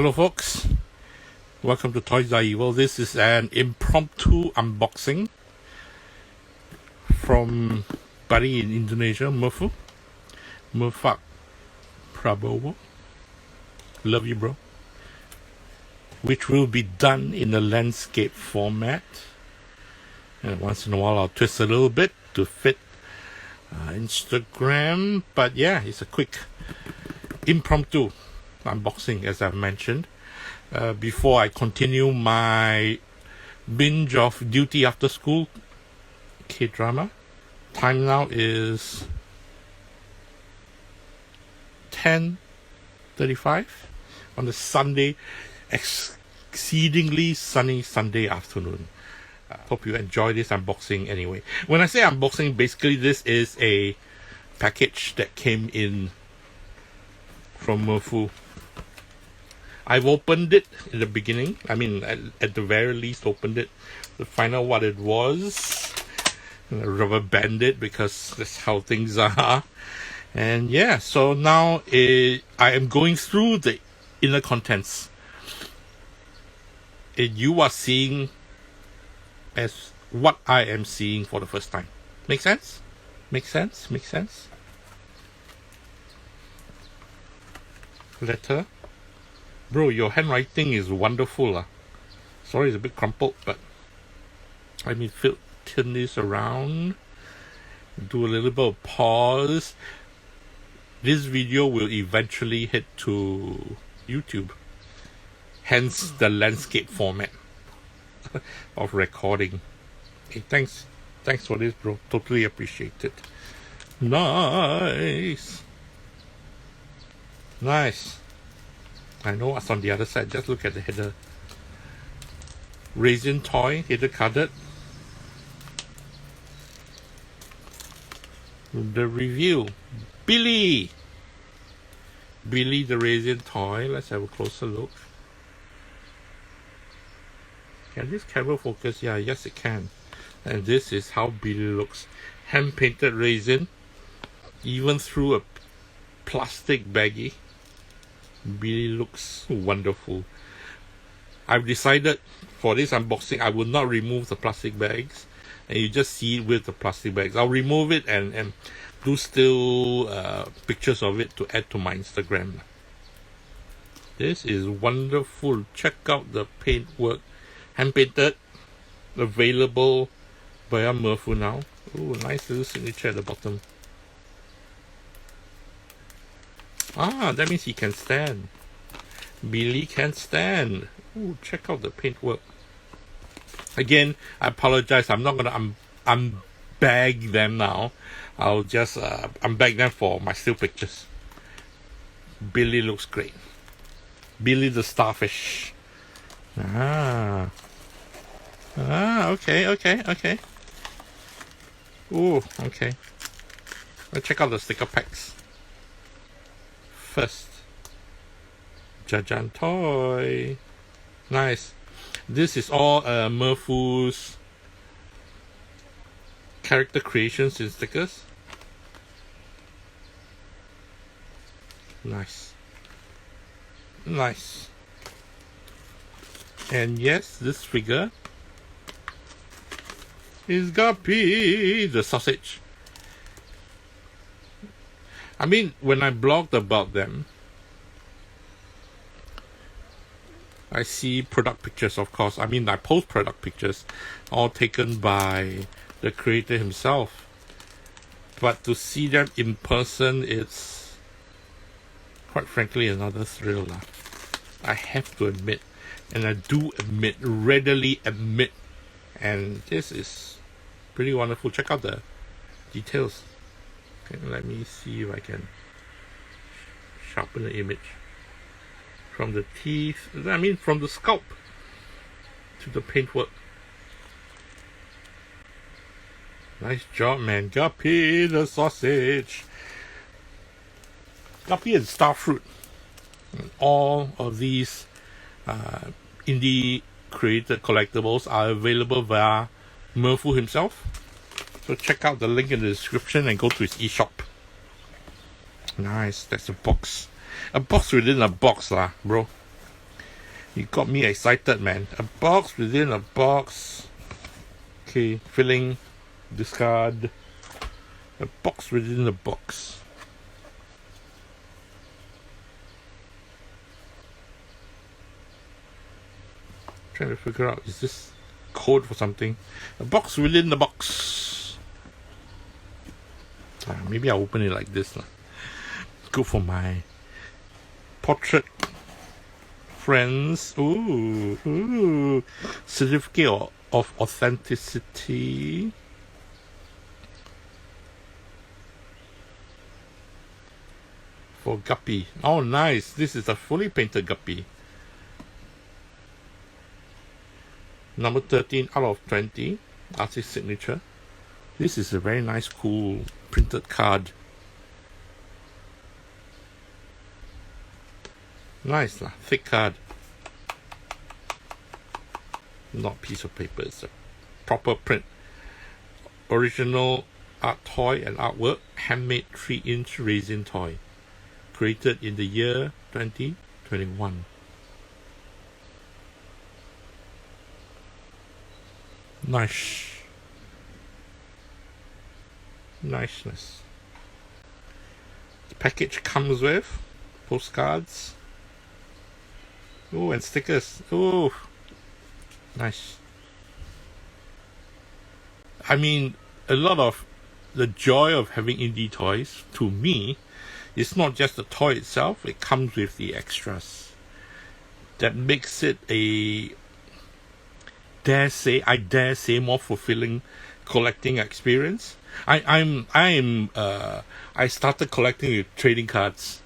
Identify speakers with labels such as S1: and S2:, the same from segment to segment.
S1: Hello folks, welcome to TOYSREVIL. This is an impromptu unboxing from buddy in Indonesia, Mirfak Prabowo. Love you, bro. Which will be done in a landscape format. And once in a while I'll twist a little bit to fit Instagram. But yeah, it's a quick impromptu unboxing, as I've mentioned. Before I continue my binge of Duty After School K-drama. Time now is 10:35 on a Sunday, exceedingly sunny Sunday afternoon. Hope you enjoy this unboxing anyway. When I say unboxing, basically this is a package that came in from Mirfu. I've opened it in the beginning. I mean, at the very least opened it to find out what it was. Rubber band it because that's how things are. And yeah, so now I am going through the inner contents. You are seeing as what I am seeing for the first time. Make sense? Make sense? Make sense? Letter. Bro, your handwriting is wonderful. Sorry, it's a bit crumpled, but let me turn this around. Do a little bit of pause. This video will eventually hit to YouTube. Hence the landscape format of recording. Hey, thanks for this, bro. Totally appreciate it. Nice. I know what's on the other side. Just look at the header. Resin toy, header carded. The review. Billy the resin toy. Let's have a closer look. Can this camera focus? Yeah, yes it can. And this is how Billy looks. Hand painted resin. Even through a plastic baggie. Billy looks wonderful. I've decided for this unboxing I will not remove the plastic bags, and you just see it with the plastic bags. I'll remove it and do still pictures of it to add to my Instagram. This is wonderful. Check out the paintwork. Hand painted, available via Mirfu now. Ooh, nice little signature at the bottom. That means he can stand. Billy can stand. Ooh, check out the paintwork. Again, I apologize. I'm not gonna unbag them now. I'll just unbag them for my still pictures. Billy looks great. Billy the starfish. Okay. Ooh, okay. Let's check out the sticker packs. First, Jajan toy. Nice. This is all Mirfu's character creations in stickers. Nice. And yes, this figure is Guppy the sausage. I mean, when I blogged about them, I see product pictures, of course. I mean, I post product pictures, all taken by the creator himself. But to see them in person, it's quite frankly another thrill. I have to admit, and I do admit, readily admit, and this is pretty wonderful. Check out the details. Okay, let me see if I can sharpen the image. From the teeth, I mean from the scalp to the paintwork. Nice job, man. Guppy the sausage. Guppy and Starfruit. And all of these indie created collectibles are available via Mirfu himself. So check out the link in the description and go to his eShop. Nice, that's a box. A box within a box, bro. You got me excited, man. A box within a box. Okay, filling, discard. A box within a box. Trying to figure out, is this code for something? A box within the box. Maybe I'll open it like this. Good for my portrait friends. Ooh. Certificate of authenticity. For Guppy. Oh, nice. This is a fully painted Guppy. Number 13 out of 20. Artist signature. This is a very nice, cool printed card. Nice lah, thick card. Not piece of paper, it's a proper print. Original art toy and artwork, handmade 3-inch resin toy. Created in the year 2021. Nice. Niceness. The package comes with postcards. Oh, and stickers. Oh, nice. I mean, a lot of the joy of having indie toys, to me, is not just the toy itself, it comes with the extras. That makes it a, I dare say, more fulfilling collecting experience. I started collecting with trading cards,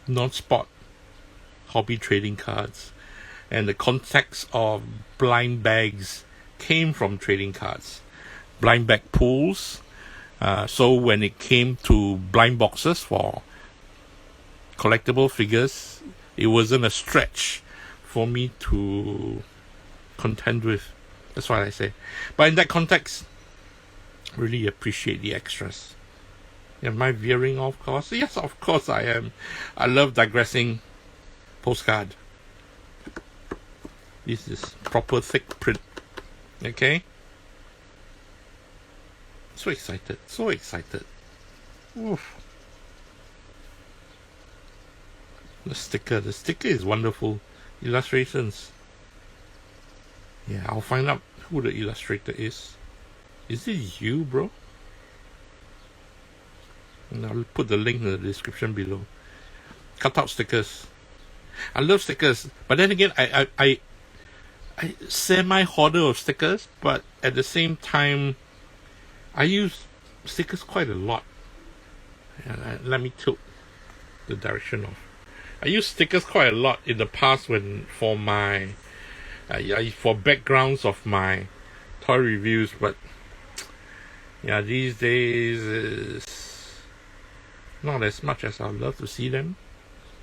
S1: non-spot hobby trading cards, and the context of blind bags came from trading cards, blind bag pools. So when it came to blind boxes for collectible figures, it wasn't a stretch for me to contend with. That's what I say. But in that context, really appreciate the extras. Am I veering off course? Yes, of course I am. I love digressing. Postcard. This is proper thick print. Okay? So excited. So excited. Oof. The sticker. The sticker is wonderful. Illustrations. Yeah, I'll find out who the illustrator is. Is it you, bro? And I'll put the link in the description below. Cutout stickers. I love stickers, but then again, I semi-hoarder of stickers, but at the same time, I use stickers quite a lot. Let me tilt the direction off. I use stickers quite a lot in the past when for my for backgrounds of my toy reviews, but yeah, these days is not as much as I'd love to see them.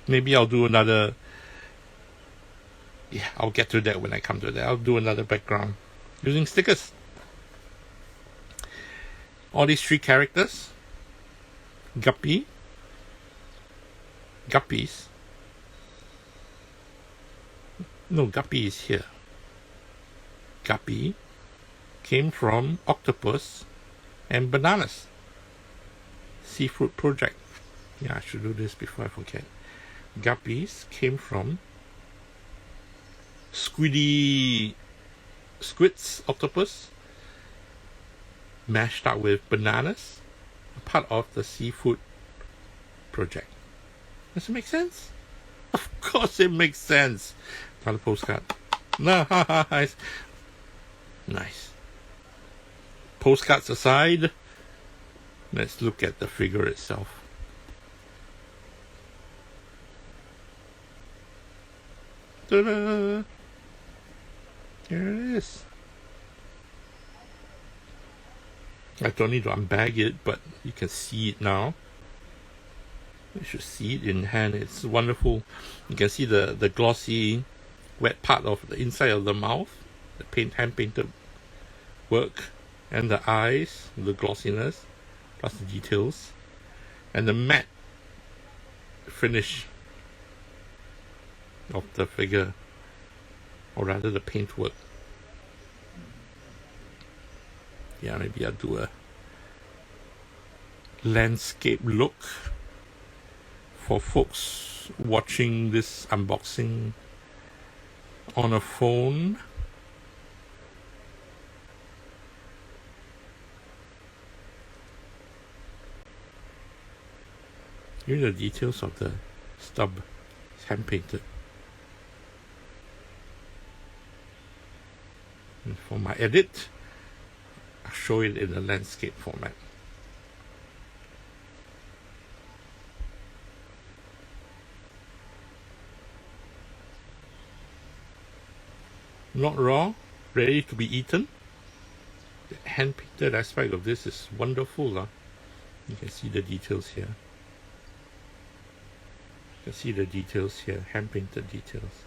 S1: Maybe I'll do another. Yeah, I'll get to that when I come to that. I'll do another background using stickers. All these 3 characters. Guppies. No, Guppy is here. Guppy came from octopus and bananas. Seafood project. Yeah, I should do this before I forget. Guppies came from squids, octopus, mashed up with bananas, part of the seafood project. Does it make sense? Of course it makes sense. Another postcard. Nice. Nice. Postcards aside, let's look at the figure itself. Ta-da! Here it is. I don't need to unbag it, but you can see it now. You should see it in hand. It's wonderful. You can see the glossy, wet part of the inside of the mouth, the hand-painted work, and the eyes, the glossiness, plus the details, and the matte finish. of the figure, or rather the paintwork. Yeah, maybe I'll do a landscape look for folks watching this unboxing on a phone. Here are the details of the stub. It's hand painted. And for my edit, I'll show it in a landscape format. Not raw, ready to be eaten. The hand painted aspect of this is wonderful. You can see the details here. You can see the details here, hand painted details.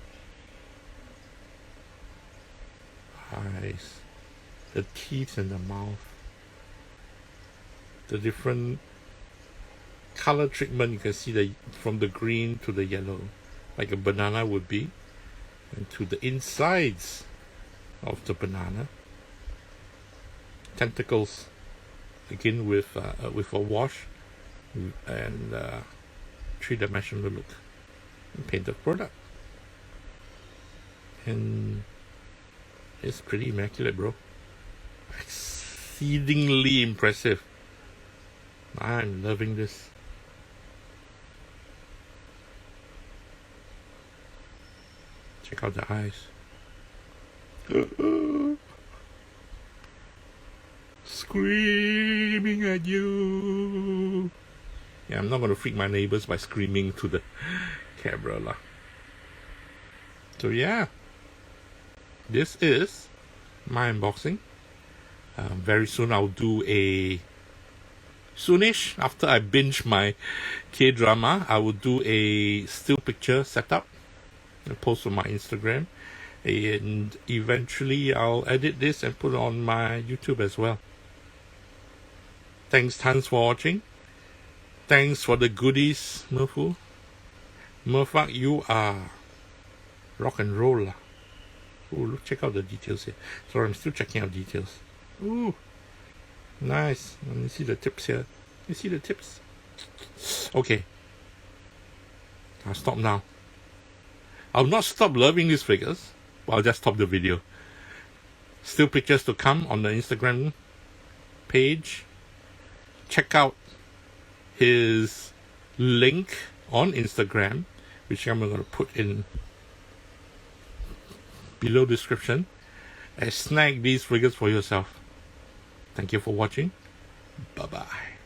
S1: Eyes, the teeth and the mouth, the different color treatment. You can see from the green to the yellow, like a banana would be, and to the insides of the banana. Tentacles, again with a wash and three-dimensional look and painted product. And it's pretty immaculate, bro. Exceedingly impressive. I'm loving this. Check out the eyes. Screaming at you. Yeah, I'm not going to freak my neighbors by screaming to the camera lah. So yeah, this is my unboxing. Very soon I'll do soonish after I binge my K-drama, I will do a still picture setup and post on my Instagram, and eventually I'll edit this and put it on my YouTube as well. Thanks tons for watching. Thanks for the goodies, Mirfu. Mirfak, you are rock and roll. Ooh, look, check out the details here. Sorry, I'm still checking out details. Ooh, nice. Let me see the tips here. You see the tips? Okay. I'll stop now. I'll not stop loving these figures, but I'll just stop the video. Still pictures to come on the Instagram page. Check out his link on Instagram, which I'm going to put in below description, and snag these figures for yourself. Thank you for watching. Bye bye.